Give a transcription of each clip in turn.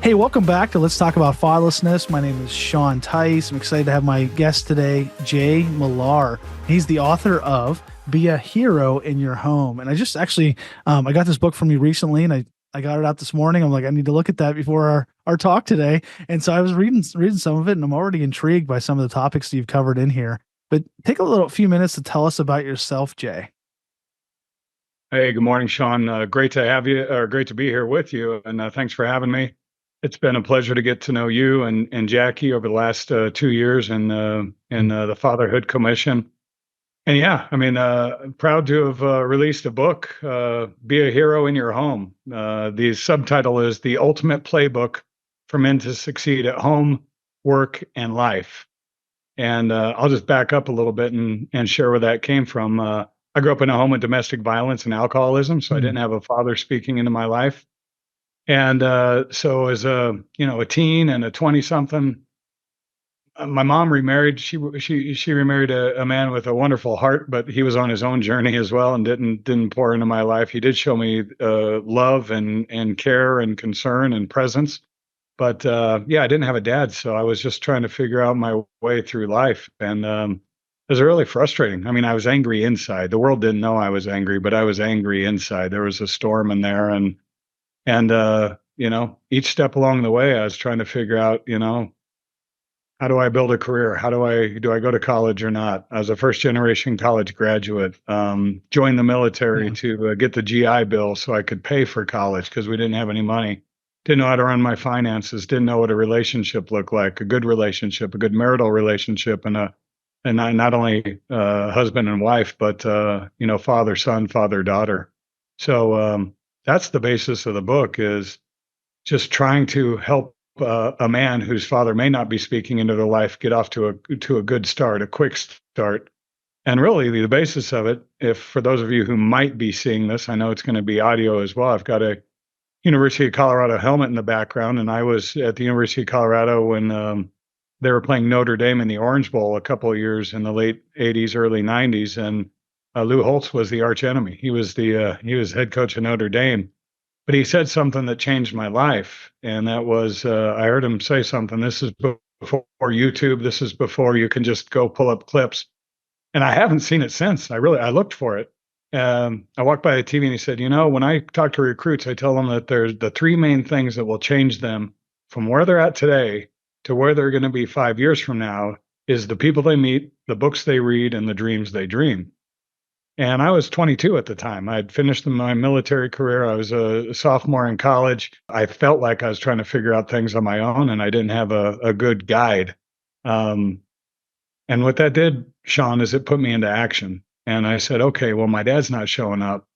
Hey, welcome back to Let's Talk About Fatherlessness. My name is Sean Teis. I'm excited to have my guest today, Jay Millar. He's the author of Be a Hero in Your Home. And I just actually, I got this book from you recently, and I got it out this morning. I'm like, I need to look at that before our talk today. And so I was reading some of it, and I'm already intrigued by some of the topics that you've covered in here. But take a few minutes to tell us about yourself, Jay. Hey, good morning, Sean. Great to have you, or great to be here with you, and thanks for having me. It's been a pleasure to get to know you and Jackie over the last 2 years in the Fatherhood Commission. And yeah, I mean, proud to have released a book, Be a Hero in Your Home. The subtitle is The Ultimate Playbook for Men to Succeed at Home, Work, and Life. And I'll just back up a little bit and share where that came from. I grew up in a home of domestic violence and alcoholism, so I didn't have a father speaking into my life. And so as a teen and a 20-something, my mom remarried. She remarried a man with a wonderful heart, but he was on his own journey as well and didn't pour into my life. He did show me love and care and concern and presence. But yeah, I didn't have a dad, so I was just trying to figure out my way through life, and it was really frustrating. I mean, I was angry inside. The world didn't know I was angry, but I was angry inside. There was a storm in there, and each step along the way, I was trying to figure out, how do I build a career? How do I go to college or not? I was a first generation college graduate. Joined the military Yeah. to get the GI Bill so I could pay for college because we didn't have any money. Didn't know how to run my finances. Didn't know what a relationship looked like, a good relationship, a good marital relationship, and not only husband and wife, but father son, father daughter. So that's the basis of the book, is just trying to help a man whose father may not be speaking into their life get off to a good start, a quick start. And really, the basis of it, if for those of you who might be seeing this, I know it's going to be audio as well. I've got a University of Colorado helmet in the background, and I was at the University of Colorado when they were playing Notre Dame in the Orange Bowl a couple of years in the late '80s, early '90s, and Lou Holtz was the arch enemy. He was head coach of Notre Dame, but he said something that changed my life, and that was I heard him say something. This is before YouTube. This is before you can just go pull up clips, and I haven't seen it since. I looked for it. I walked by the TV and he said, when I talk to recruits, I tell them that there's the three main things that will change them from where they're at today to where they're going to be 5 years from now is the people they meet, the books they read, and the dreams they dream. And I was 22 at the time. I'd finished my military career. I was a sophomore in college. I felt like I was trying to figure out things on my own, and I didn't have a good guide. Um, and what that did, Sean, is it put me into action. And I said, okay, well, my dad's not showing up.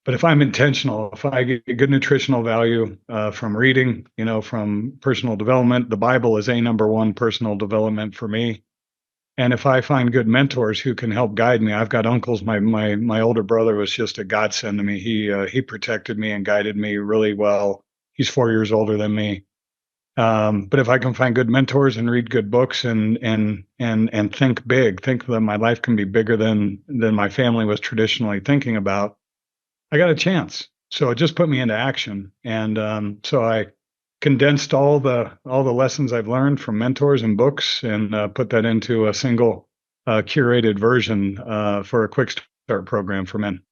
But if I'm intentional, if I get good nutritional value from reading, from personal development, the Bible is a number one personal development for me. And if I find good mentors who can help guide me, I've got uncles. My older brother was just a godsend to me. He protected me and guided me really well. He's 4 years older than me. But if I can find good mentors and read good books and think big, think that my life can be bigger than my family was traditionally thinking about, I got a chance. So it just put me into action, and so I condensed all the lessons I've learned from mentors and books, and put that into a single curated version for a quick start program for men.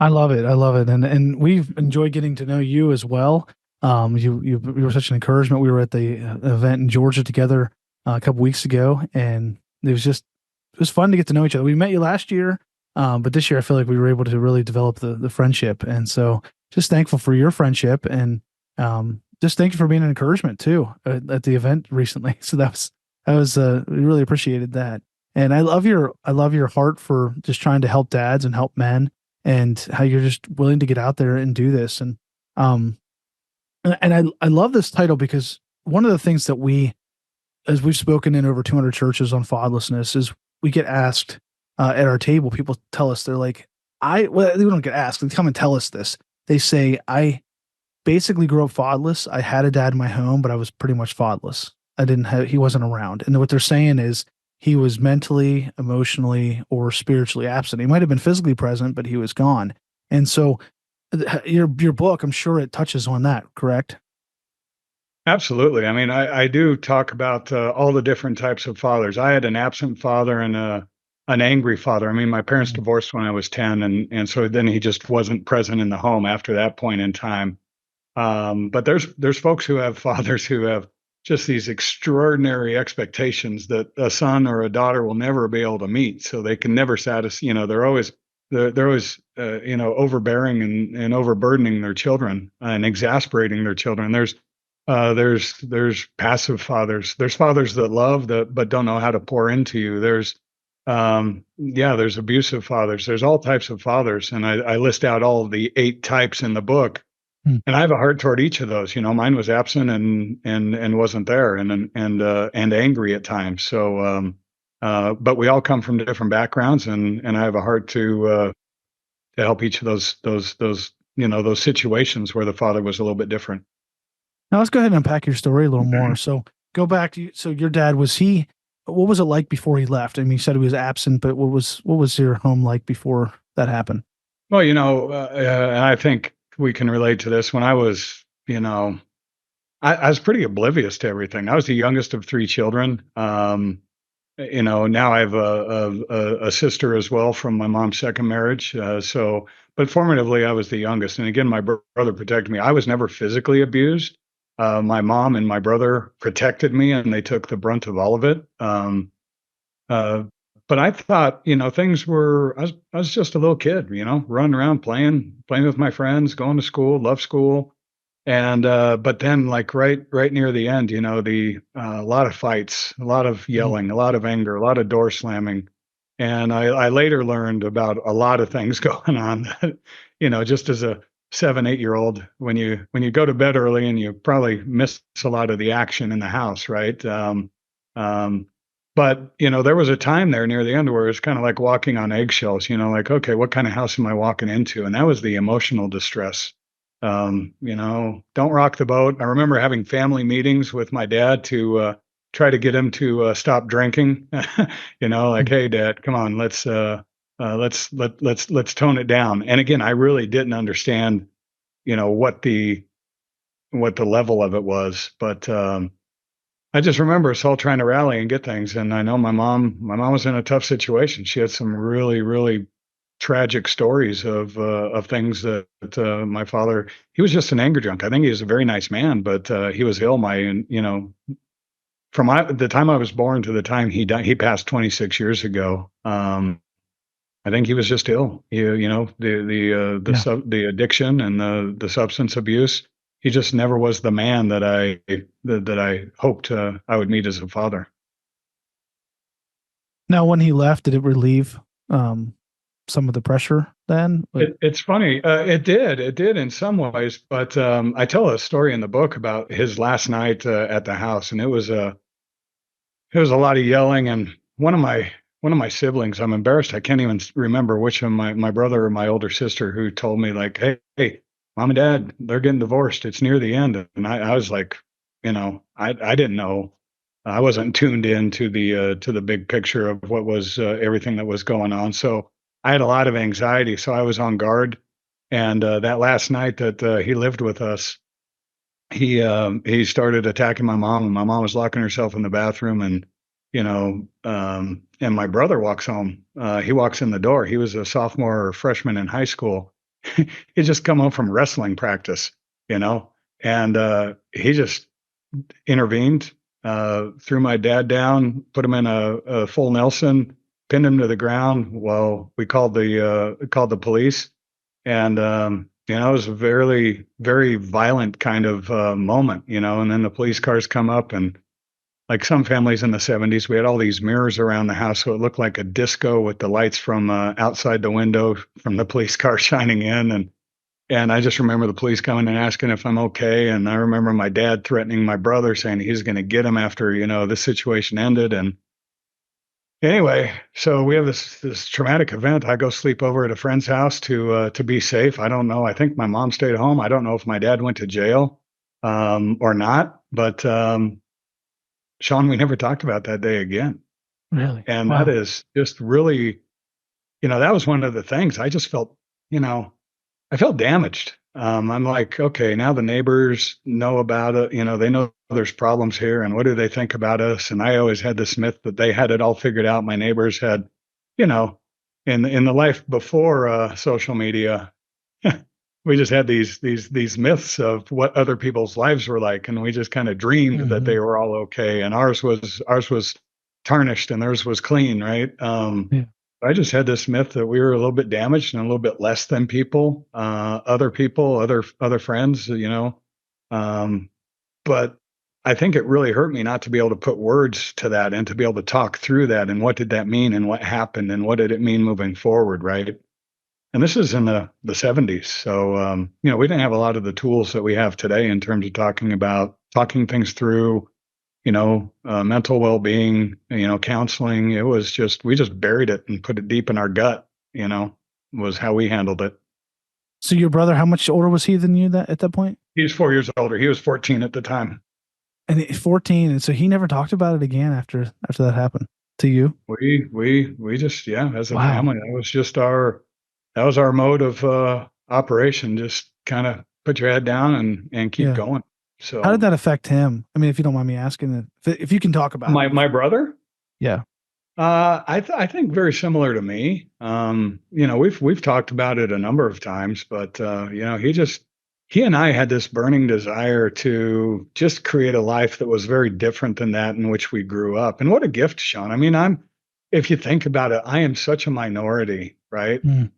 I love it. I love it. And we've enjoyed getting to know you as well. You were such an encouragement. We were at the event in Georgia together a couple weeks ago, and it was fun to get to know each other. We met you last year, but this year I feel like we were able to really develop the friendship. And so just thankful for your friendship, and just thank you for being an encouragement too at the event recently. So we really appreciated that. And I love your heart for just trying to help dads and help men, and how you're just willing to get out there and do this. Um, I love this title because one of the things that as we've spoken in over 200 churches on fatherlessness, is we get asked at our table. People tell us, they're like, well, they don't get asked. They come and tell us this. They say, I basically grew up fatherless. I had a dad in my home, but I was pretty much fatherless. He wasn't around. And what they're saying is he was mentally, emotionally, or spiritually absent. He might have been physically present, but he was gone. And so your book, I'm sure it touches on that, correct? Absolutely. I mean, I do talk about all the different types of fathers. I had an absent father and an angry father. I mean, my parents Mm. divorced when I was 10, and so then he just wasn't present in the home after that point in time. But there's folks who have fathers who have just these extraordinary expectations that a son or a daughter will never be able to meet. So they can never satisfy. They're always overbearing and overburdening their children and exasperating their children. There's passive fathers. There's fathers that love that but don't know how to pour into you. There's abusive fathers. There's all types of fathers, and I list out all of the 8 types in the book. Mm. And I have a heart toward each of those. Mine was absent and wasn't there, and angry at times. But we all come from different backgrounds, and I have a heart to help each of those situations where the father was a little bit different. Now let's go ahead and unpack your story a little more. So go back to so your dad was he what was it like before he left? I mean, you said he was absent, but what was your home like before that happened? Well, and I think we can relate to this. When I was, I was pretty oblivious to everything. I was the youngest of 3 children. Now I have a sister as well from my mom's second marriage. But formatively, I was the youngest. And again, my brother protected me. I was never physically abused. My mom and my brother protected me, and they took the brunt of all of it. Uh, but I thought, things were. I was just a little kid, running around playing with my friends, going to school, love school. And but then, like right near the end, a lot of fights, a lot of Mm. yelling, a lot of anger, a lot of door slamming. And I later learned about a lot of things going on that, just as a 7, 8-year-old, when you go to bed early and you probably miss a lot of the action in the house, right? Um, but there was a time there near the end where it was kind of like walking on eggshells, like, okay, what kind of house am I walking into? And that was the emotional distress. Don't rock the boat. I remember having family meetings with my dad to try to get him to stop drinking. Like, Mm. hey, Dad, come on, let's tone it down. And again, I really didn't understand, what the level of it was, but I just remember us all trying to rally and get things. And I know my mom was in a tough situation. She had some really, really tragic stories of things that my father. He was just an anger junk. I think he was a very nice man, but he was ill. The time I was born to the time he died, he passed 26 years ago. I think he was just ill. Yeah. The addiction and the substance abuse. He just never was the man that I hoped I would meet as a father. Now, when he left, did it relieve um, some of the pressure then? It's funny. It did in some ways, but I tell a story in the book about his last night at the house, and it was a lot of yelling. And one of my siblings, I'm embarrassed. I can't even remember which of my brother or my older sister who told me like, hey, mom and dad, they're getting divorced. It's near the end, and I was like, I didn't know. I wasn't tuned in to the big picture of what was everything that was going on. So I had a lot of anxiety. So I was on guard. And that last night that he lived with us, he started attacking my mom, and my mom was locking herself in the bathroom. And my brother walks home. He walks in the door. He was a sophomore or freshman in high school. He just come home from wrestling practice, you know, and he just intervened, threw my dad down, put him in a full Nelson, pinned him to the ground while we called the police. And it was a very, very violent kind of moment, and then the police cars come up, and like some families in the 70s, we had all these mirrors around the house, so it looked like a disco with the lights from outside the window from the police car shining in. And I just remember the police coming and asking if I'm okay. And I remember my dad threatening my brother, saying he's going to get him after, this situation ended. And anyway, so we have this traumatic event. I go sleep over at a friend's house to be safe. I don't know. I think my mom stayed home. I don't know if my dad went to jail or not. But Sean, we never talked about that day again. Really? And that Wow. is just really, that was one of the things I just felt, I felt damaged. I'm like, okay, now the neighbors know about it. They know there's problems here, and what do they think about us? And I always had this myth that they had it all figured out. My neighbors had, you know, in the life before social media, we just had these myths of what other people's lives were like, and we just kind of dreamed that Hmm. they were all okay, and ours was tarnished and theirs was clean, right? Yeah. I just had this myth that we were a little bit damaged and a little bit less than other people, other friends, um, but I think it really hurt me not to be able to put words to that and to be able to talk through that and what did that mean and what happened and what did it mean moving forward, right? And this is in the 70s. So, we didn't have a lot of the tools that we have today in terms of talking things through, mental well-being, counseling. It was just, we just buried it and put it deep in our gut, was how we handled it. So your brother, how much older was he than you that at that point? He was 4 years older. He was 14 at the time. And 14, and so he never talked about it again after that happened to you. We just, yeah, as a Wow. family, that was our mode of operation. Just kind of put your head down and keep Yeah. going. How did So that affect him? I mean, if you don't mind me asking, if you can talk about my it. my brother, Yeah. I think very similar to me. We've talked about it a number of times, but he and I had this burning desire to just create a life that was very different than that in which we grew up. And what a gift, Sean. I mean, if you think about it, I am such a minority, right? Mm,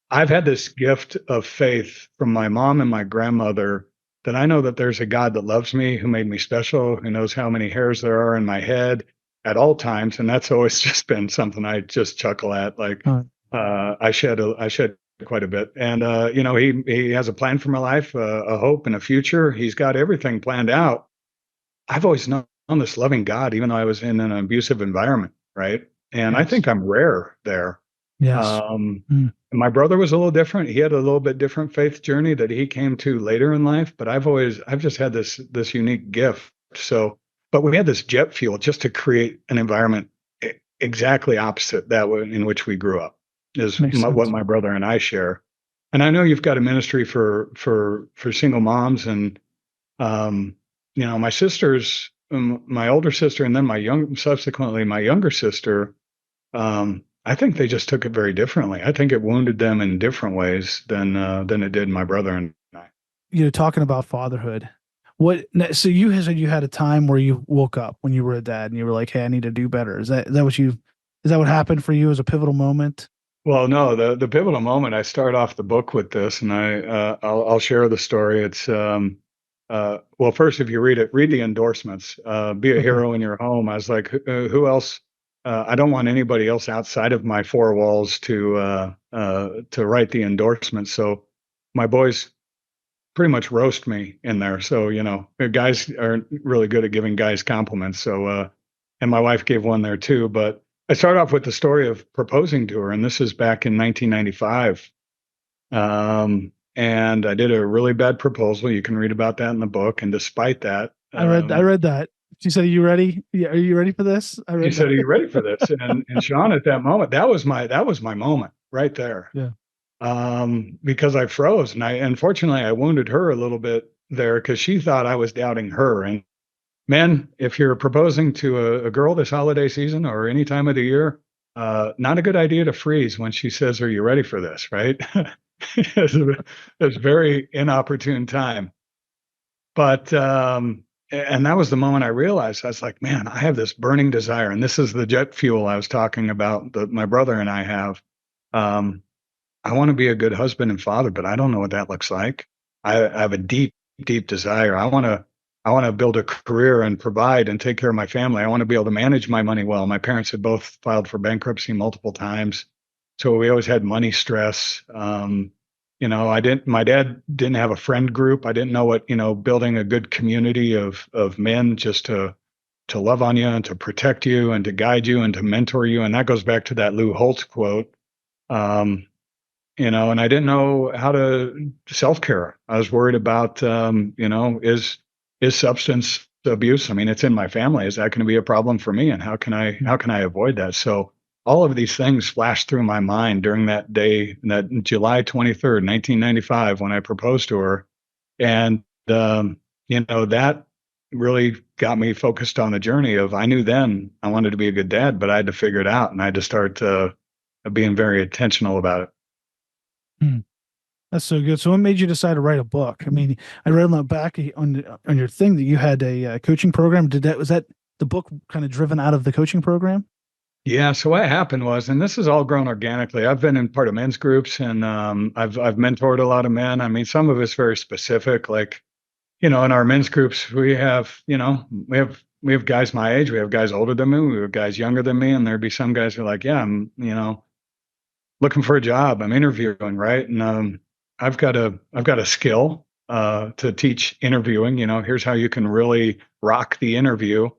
I've had this gift of faith from my mom and my grandmother that I know that there's a God that loves me, who made me special, who knows how many hairs there are in my head at all times. And that's always just been something I just chuckle at. Like, uh, I shed quite a bit. And, he has a plan for my life, a hope and a future. He's got everything planned out. I've always known this loving God, even though I was in an abusive environment. Right. And I yes. think I'm rare there. Yes. Um, Mm, my brother was a little different. He had a little bit different faith journey that he came to later in life, but I've just had this unique gift. So, but we had this jet fuel just to create an environment exactly opposite that one in which we grew up, is makes what sense. my brother and I share. And I know you've got a ministry for single moms, and um, my sisters, my older sister, and then subsequently my younger sister, I think they just took it very differently. I think it wounded them in different ways than it did my brother and I. Talking about fatherhood. So you had said you had a time where you woke up when you were a dad and you were like, "Hey, I need to do better." Is that what happened for you as a pivotal moment? Well, no, the pivotal moment. I start off the book with this, and I'll share the story. It's well, first, if you read it, read the endorsements. Be a Okay. hero in your home. I was like, who else? I don't want anybody else outside of my four walls to write the endorsements. So my boys pretty much roast me in there. So, guys aren't really good at giving guys compliments. So, and my wife gave one there too. But I start off with the story of proposing to her, and this is back in 1995. And I did a really bad proposal. You can read about that in the book. And despite that, I read that. She said, "Are you ready? Yeah, are you ready for this?" I you read said, that. "Are you ready for this?" And Sean, at that moment, that was my moment right there. Yeah. Because I froze, and unfortunately I wounded her a little bit there because she thought I was doubting her. And men, if you're proposing to a girl this holiday season or any time of the year, not a good idea to freeze when she says, "Are you ready for this?" Right? It's a very inopportune time. But and that was the moment I realized. I was like, man, I have this burning desire, and this is the jet fuel I was talking about that my brother and I have. Um, I want to be a good husband and father, but I don't know what that looks like. I have a deep, deep desire. I want to build a career and provide and take care of my family. I want to be able to manage my money well. My parents had both filed for bankruptcy multiple times, so we always had money stress. My dad didn't have a friend group. I didn't know what, building a good community of men just to love on you and to protect you and to guide you and to mentor you. And that goes back to that Lou Holtz quote. Um, and I didn't know how to self-care. I was worried about, is substance abuse. I mean, it's in my family. Is that going to be a problem for me? And how can I avoid that? So all of these things flashed through my mind during that day, that July 23rd, 1995, when I proposed to her. And, that really got me focused on the journey of, I knew then I wanted to be a good dad, but I had to figure it out and I had to start being very intentional about it. Hmm. That's so good. So, what made you decide to write a book? I mean, I read on the back on your thing that you had a coaching program. Was that the book kind of driven out of the coaching program? Yeah. So what happened was, and this has all grown organically. I've been in part of men's groups, and I've mentored a lot of men. I mean, some of it's very specific, like in our men's groups, we have guys my age, we have guys older than me, we have guys younger than me, and there'd be some guys who are like, yeah, I'm looking for a job, I'm interviewing, right? And I've got a skill to teach interviewing. Here's how you can really rock the interview.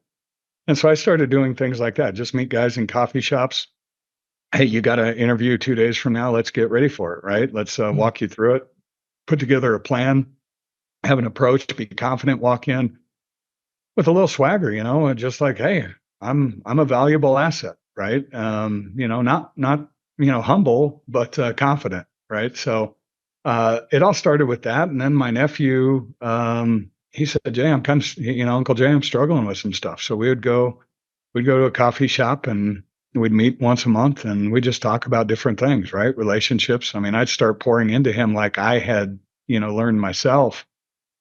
And so I started doing things like that. Just meet guys in coffee shops. Hey, you got an interview 2 days from now. Let's get ready for it, right? Let's Mm, walk you through it, put together a plan, have an approach, be confident, walk in with a little swagger, and just like, hey, I'm a valuable asset, right? Not humble, but confident, right? So it all started with that, and then my nephew, he said, Jay, I'm kind of, Uncle Jay, I'm struggling with some stuff. So we'd go to a coffee shop and we'd meet once a month and we just talk about different things, right? Relationships. I mean, I'd start pouring into him like I had, learned myself.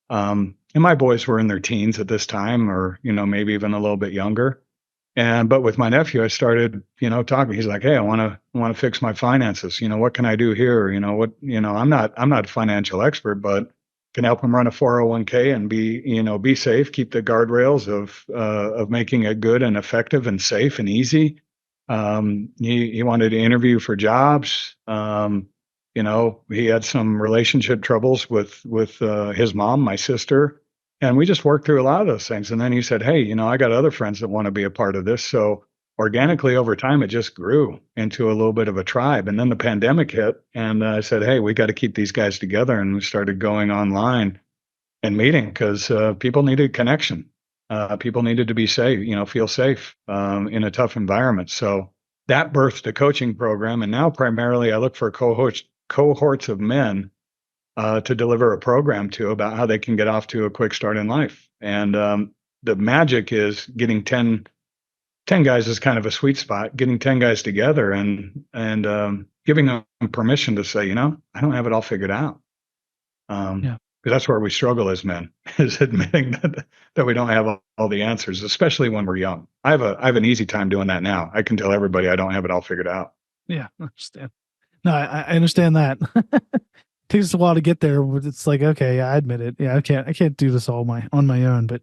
And my boys were in their teens at this time, or maybe even a little bit younger. And but with my nephew, I started, talking. He's like, "Hey, I want to fix my finances. What can I do here? I'm not a financial expert, but can help him run a 401k and be safe, keep the guardrails of making it good and effective and safe and easy." He wanted to interview for jobs. He had some relationship troubles with his mom, my sister, and we just worked through a lot of those things. And then he said, "Hey, I got other friends that want to be a part of this." So organically over time, it just grew into a little bit of a tribe. And then the pandemic hit, and I said, "Hey, we got to keep these guys together." And we started going online and meeting because people needed connection. People needed to be safe, feel safe in a tough environment. So that birthed a coaching program. And now primarily I look for cohorts of men to deliver a program to about how they can get off to a quick start in life. And the magic is getting 10 guys is kind of a sweet spot, getting 10 guys together and giving them permission to say, I don't have it all figured out. yeah. 'Cause that's where we struggle as men, is admitting that we don't have all the answers, especially when we're young. I have an easy time doing that now. I can tell everybody I don't have it all figured out. Yeah. I understand. No, I understand that. Takes a while to get there, but it's like, okay, I admit it. Yeah, I can't do this all on my own. But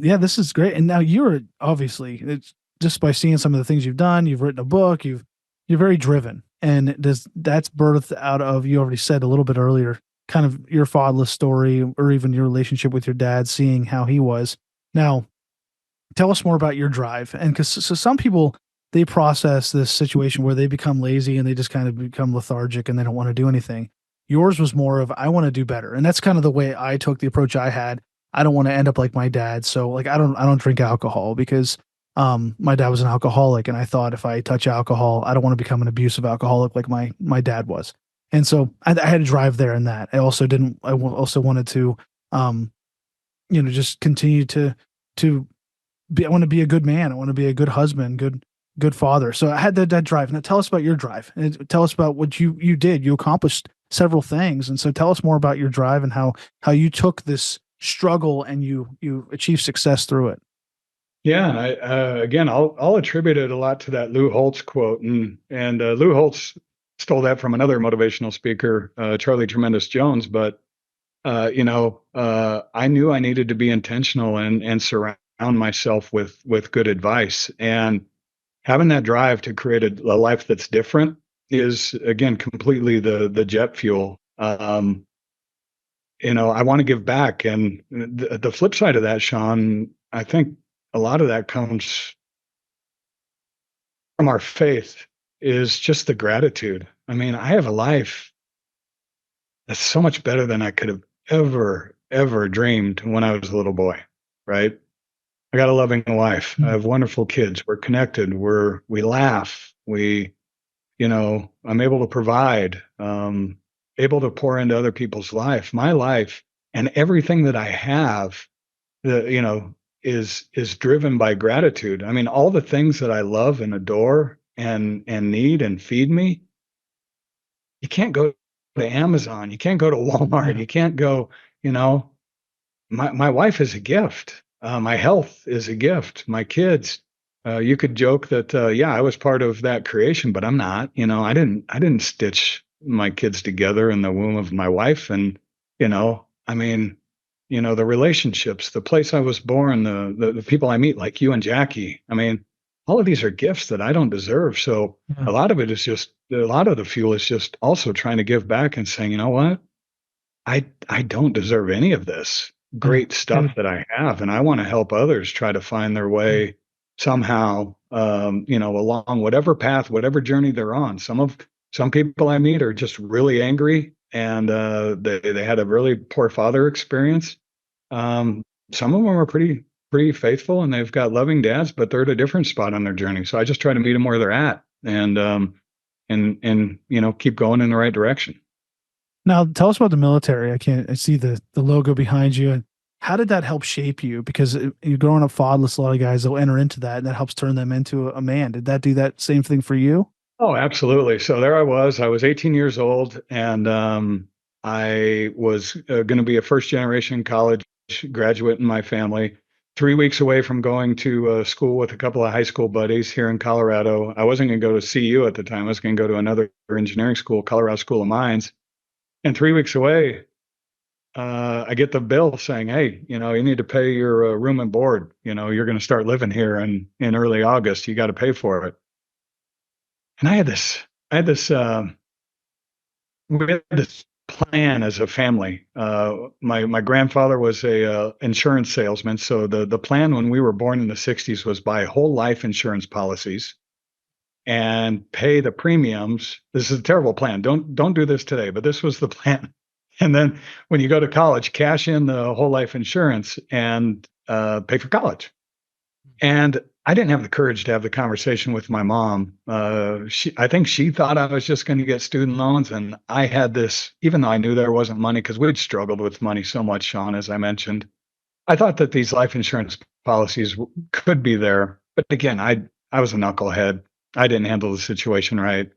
yeah, this is great. And now you're obviously, it's just by seeing some of the things you've done, you've written a book, you're very driven. And that's birthed out of, you already said a little bit earlier, kind of your fatherless story, or even your relationship with your dad, seeing how he was. Now, tell us more about your drive. And because so some people, they process this situation where they become lazy and they just kind of become lethargic and they don't want to do anything. Yours was more of, I want to do better. And that's kind of the way I took the approach I had. I don't want to end up like my dad. So like, I don't drink alcohol because my dad was an alcoholic. And I thought if I touch alcohol, I don't want to become an abusive alcoholic like my dad was. And so I had to drive there in that. I also wanted to, um, just continue to I want to be a good man. I want to be a good husband, good father. So I had that drive. Now tell us about your drive. And tell us about what you did. You accomplished several things. And so tell us more about your drive and how you took this struggle and you achieved success through it. Yeah, and again, I'll attribute it a lot to that Lou Holtz quote, and Lou Holtz stole that from another motivational speaker, Charlie Tremendous Jones. But I knew I needed to be intentional and surround myself with good advice, and having that drive to create a life that's different is again completely the jet fuel. I want to give back, and the flip side of that, Sean, I think a lot of that comes from our faith, is just the gratitude. I mean, I have a life that's so much better than I could have ever dreamed when I was a little boy, right? I got a loving wife. I Mm, have wonderful kids. We're connected. We laugh. I'm able to provide, able to pour into other people's life. My life and everything that I have, the, you know, is driven by gratitude. I mean, all the things that I love and adore and need and feed me, you can't go to Amazon, you can't go to Walmart, Yeah. you can't go, you know, my wife is a gift. My health is a gift. My kids. You could joke that yeah, I was part of that creation, but I'm not. I didn't stitch my kids together in the womb of my wife, and I mean, the relationships, the place I was born, the people I meet, like you and Jackie. I mean, all of these are gifts that I don't deserve. So Yeah. a lot of the fuel is just also trying to give back and saying, you know what? I don't deserve any of this Yeah. great stuff that I have, and I want to help others try to find their way somehow, along whatever path, whatever journey they're on. Some people I meet are just really angry, and they had a really poor father experience. Um, some of them are pretty faithful, and they've got loving dads, but they're at a different spot on their journey. So I just try to meet them where they're at, and keep going in the right direction. Now, tell us about the military. I see the logo behind you. And how did that help shape you? Because you're growing up fatherless, a lot of guys will enter into that, and that helps turn them into a man. Did that do that same thing for you? Oh, absolutely. So there I was. I was 18 years old, and I was going to be a first generation college graduate in my family. 3 weeks away from going to school with a couple of high school buddies here in Colorado. I wasn't going to go to CU at the time. I was going to go to another engineering school, Colorado School of Mines. And 3 weeks away, I get the bill saying, "Hey, you need to pay your room and board. You're going to start living here in early August. You got to pay for it." And I had this we had this plan as a family. My grandfather was a insurance salesman, so the plan when we were born in the '60s was buy whole life insurance policies and pay the premiums. This is a terrible plan. Don't do this today, but this was the plan. And then when you go to college, cash in the whole life insurance and pay for college. And I didn't have the courage to have the conversation with my mom. I think she thought I was just going to get student loans, and I had this, even though I knew there wasn't money, because we'd struggled with money so much, Sean, as I mentioned. I thought that these life insurance policies could be there, but again, I was a knucklehead. I didn't handle the situation right,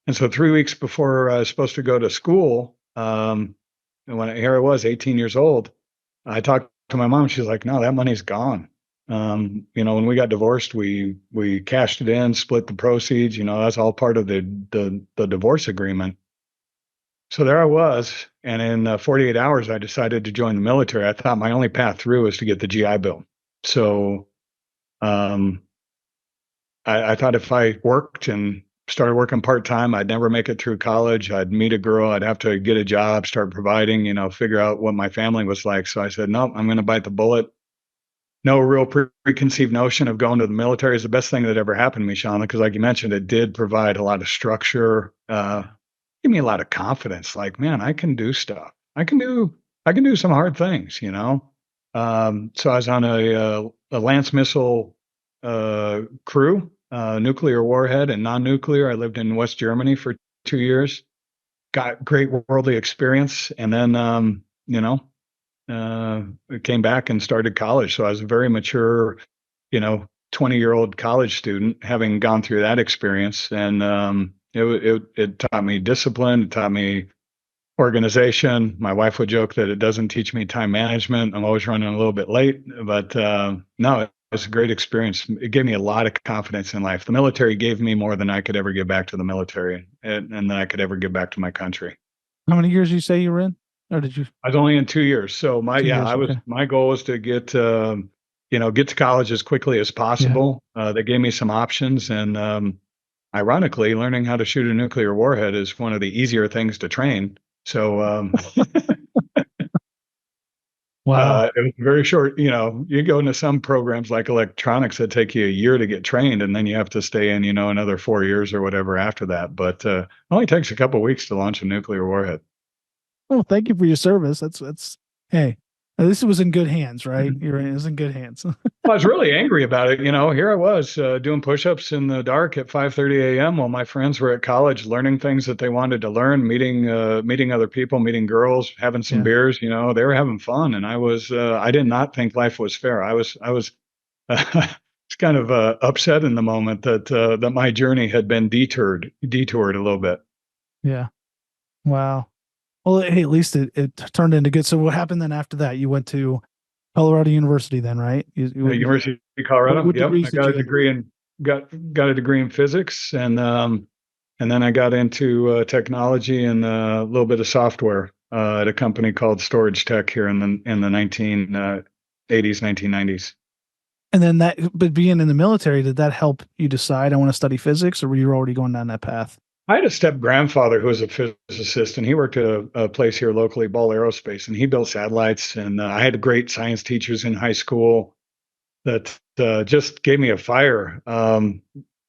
and so 3 weeks before I was supposed to go to school, and here I was, 18 years old. I talked to my mom. She's like, "No, that money's gone." When we got divorced, we cashed it in, split the proceeds. That's all part of the divorce agreement. So there I was, and in 48 hours, I decided to join the military. I thought my only path through was to get the GI Bill. So um, I thought if I worked and started working part time, I'd never make it through college. I'd meet a girl, I'd have to get a job, start providing, figure out what my family was like. So I said, nope, I'm going to bite the bullet. No real preconceived notion of going to the military is the best thing that ever happened to me, Shauna, because like you mentioned, it did provide a lot of structure, give me a lot of confidence. Like, man, I can do stuff. I can do some hard things. So I was on a Lance missile crew, nuclear warhead and non-nuclear. I lived in West Germany for 2 years. Got great worldly experience, and then uh, came back and started college. So I was a very mature, 20-year-old college student, having gone through that experience, and it taught me discipline. It taught me organization. My wife would joke that it doesn't teach me time management. I'm always running a little bit late, but no, it was a great experience. It gave me a lot of confidence in life. The military gave me more than I could ever give back to the military, and that I could ever give back to my country. How many years did you say you were in? Or did you I was only in 2 years, so two yeah, years? Okay. my goal was to get to college as quickly as Yeah. possible. They gave me some options, and ironically, learning how to shoot a nuclear warhead is one of the easier things to train. So Wow. it was very short. You go into some programs like electronics that take you a year to get trained, and then you have to stay in, another 4 years or whatever after that. But it only takes a couple of weeks to launch a nuclear warhead. Well, thank you for your service. Hey. This was in good hands, right? It was in good hands. I was really angry about it. Here I was doing push-ups in the dark at 5:30 a.m. while my friends were at college learning things that they wanted to learn, meeting other people, meeting girls, having some Yeah. beers. They were having fun, and I did not think life was fair. I was kind of upset in the moment that my journey had been detoured a little bit. Yeah. Wow. Well, hey, at least it turned into good. So what happened then after that? You went to Colorado University then, right? University of Colorado. What Yep, degrees I did got a you end up? degree in got a degree in physics, and then I got into technology and a little bit of software at a company called Storage Tech here in the 1980s, 1990s. And then but being in the military, did that help you decide I want to study physics, or were you already going down that path? I had a step grandfather who was a physicist, and he worked at a place here locally, Ball Aerospace, and he built satellites. And I had great science teachers in high school that just gave me a fire.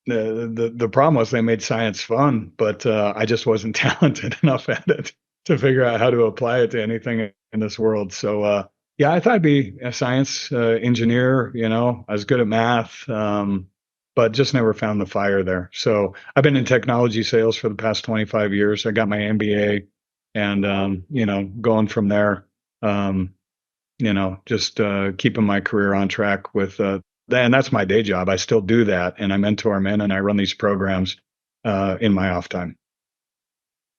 The problem was they made science fun, but I just wasn't talented enough at it to figure out how to apply it to anything in this world. So yeah, I thought I'd be a science engineer. I was good at math, but just never found the fire there. So I've been in technology sales for the past 25 years. I got my MBA, and going from there. Um, just keeping my career on track with and that's my day job. I still do that, and I mentor men and I run these programs in my off time.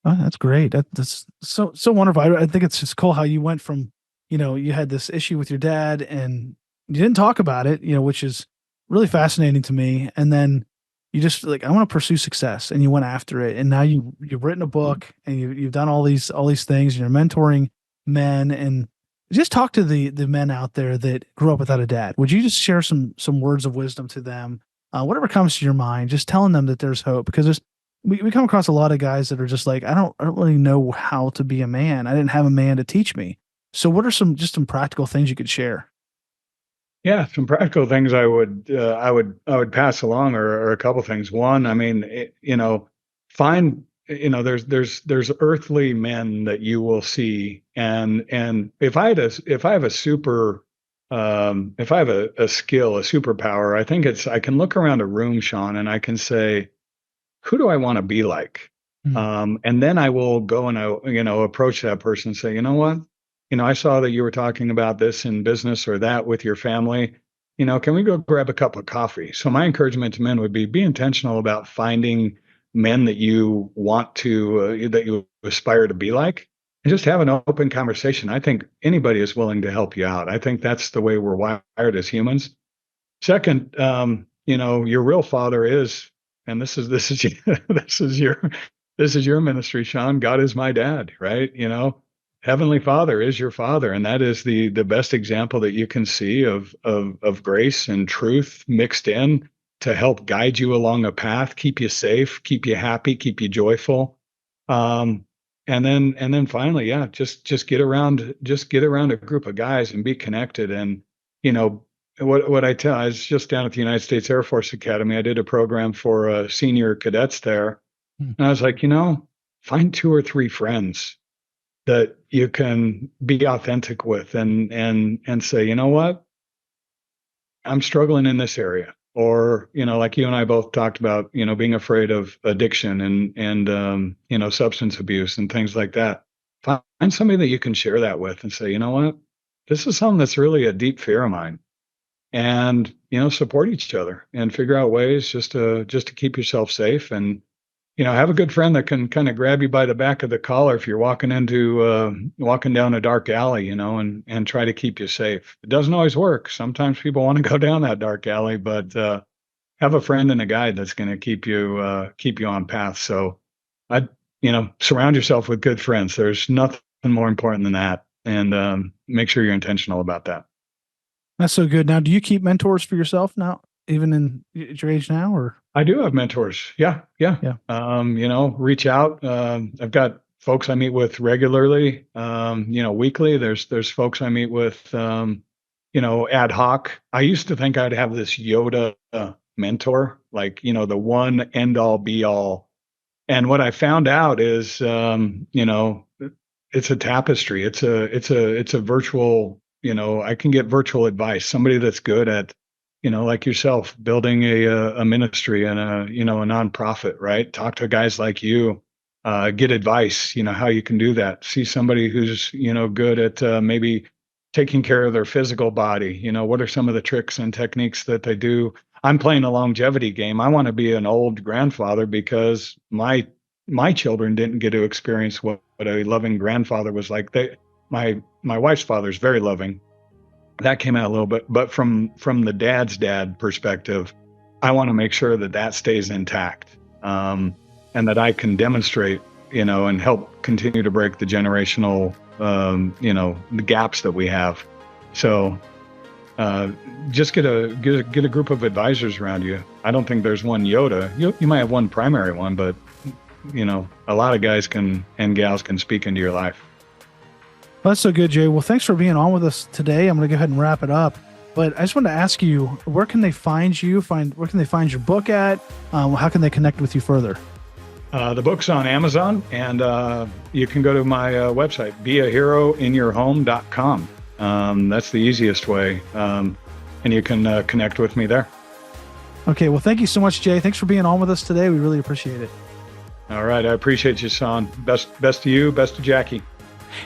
Oh, that's great. That's so wonderful. I think it's just cool how you went from, you had this issue with your dad and you didn't talk about it, which is really fascinating to me. And then you just like, I want to pursue success, and you went after it. And now you've written a book, and you've done all these things, and you're mentoring men. And just talk to the men out there that grew up without a dad. Would you just share some words of wisdom to them? Whatever comes to your mind, just telling them that there's hope, because we come across a lot of guys that are just like, I don't really know how to be a man. I didn't have a man to teach me. So what are some practical things you could share? Yeah, some practical things I would pass along are a couple things. One, I mean, find there's earthly men that you will see, and if I have a super if I have a skill, a superpower, I think I can look around a room, Sean, and I can say, who do I want to be like? Mm, And then I will go and approach that person and say, you know what? I saw that you were talking about this in business or that with your family. Can we go grab a cup of coffee? So my encouragement to men would be intentional about finding men that you want that you aspire to be like, and just have an open conversation. I think anybody is willing to help you out. I think that's the way we're wired as humans. Second, your real father is, and this is this is your ministry, Sean. God is my dad, right? Heavenly Father is your father, and that is the best example that you can see of grace and truth mixed in to help guide you along a path, keep you safe, keep you happy, keep you joyful. Um, and then finally, yeah, just get around a group of guys and be connected. And you know I was just down at the United States Air Force Academy. I did a program for senior cadets there, mm. and I was like, find two or three friends that you can be authentic with, and say, you know what, I'm struggling in this area. Or, like you and I both talked about, being afraid of addiction and substance abuse and things like that. Find somebody that you can share that with and say, you know what, this is something that's really a deep fear of mine. And, support each other and figure out ways just to keep yourself safe. And have a good friend that can kind of grab you by the back of the collar if you're walking down a dark alley, and try to keep you safe. It doesn't always work. Sometimes people want to go down that dark alley, but have a friend and a guide that's going to keep you on path. So I, surround yourself with good friends. There's nothing more important than that, and make sure you're intentional about that. That's so good. Now, do you keep mentors for yourself now, even at your age now, or? I do have mentors. Yeah, yeah. Yeah. Reach out. I've got folks I meet with regularly. Weekly. There's folks I meet with. Ad hoc. I used to think I'd have this Yoda mentor, like the one end all be all. And what I found out is, it's a tapestry. It's a virtual I can get virtual advice. Somebody that's good at, like yourself, building a ministry and a nonprofit, right? Talk to guys like you, get advice, how you can do that. See somebody who's, good at maybe taking care of their physical body. What are some of the tricks and techniques that they do? I'm playing a longevity game. I want to be an old grandfather because my children didn't get to experience what a loving grandfather was like. My wife's father is very loving. That came out a little bit, but from the dad's dad perspective, I want to make sure that that stays intact, and that I can demonstrate, and help continue to break the generational, the gaps that we have. So just get a group of advisors around you. I don't think there's one Yoda. You might have one primary one, but a lot of guys and gals can speak into your life. Well, that's so good, Jay. Well, thanks for being on with us today. I'm going to go ahead and wrap it up. But I just wanted to ask you, where can they find you? Where can they find your book at? How can they connect with you further? The book's on Amazon, and you can go to my website, beaheroinyourhome.com. That's the easiest way, and you can connect with me there. Okay, well, thank you so much, Jay. Thanks for being on with us today. We really appreciate it. All right, I appreciate you, Son. Best to you, best to Jackie.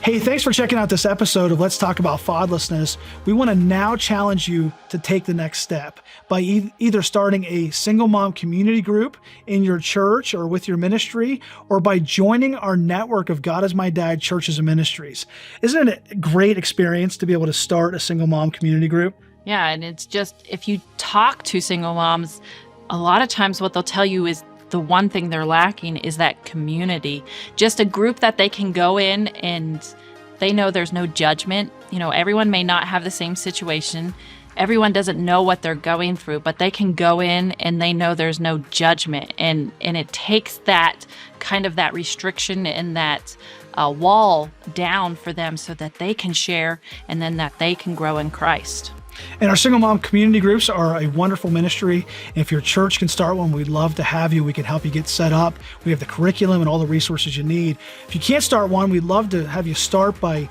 Hey, thanks for checking out this episode of Let's Talk About Fatherlessness. We want to now challenge you to take the next step by either starting a single mom community group in your church or with your ministry, or by joining our network of God is My Dad churches and ministries. Isn't it a great experience to be able to start a single mom community group? Yeah, and it's just, if you talk to single moms, a lot of times what they'll tell you is the one thing they're lacking is that community, just a group that they can go in and they know there's no judgment. Everyone may not have the same situation. Everyone doesn't know what they're going through, but they can go in and they know there's no judgment. And it takes that kind of that restriction and that wall down for them so that they can share and then that they can grow in Christ. And our single mom community groups are a wonderful ministry. If your church can start one, we'd love to have you. We can help you get set up. We have the curriculum and all the resources you need. If you can't start one, we'd love to have you start by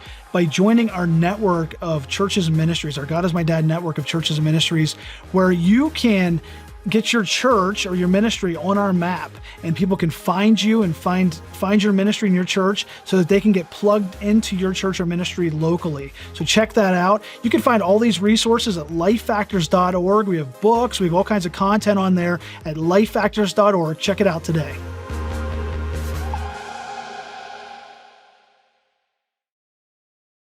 joining our network of churches and ministries, our God is My Dad network of churches and ministries, where you can get your church or your ministry on our map, and people can find you and find your ministry in your church so that they can get plugged into your church or ministry locally. So check that out. You can find all these resources at lifefactors.org. We have books, we have all kinds of content on there at lifefactors.org. Check it out today.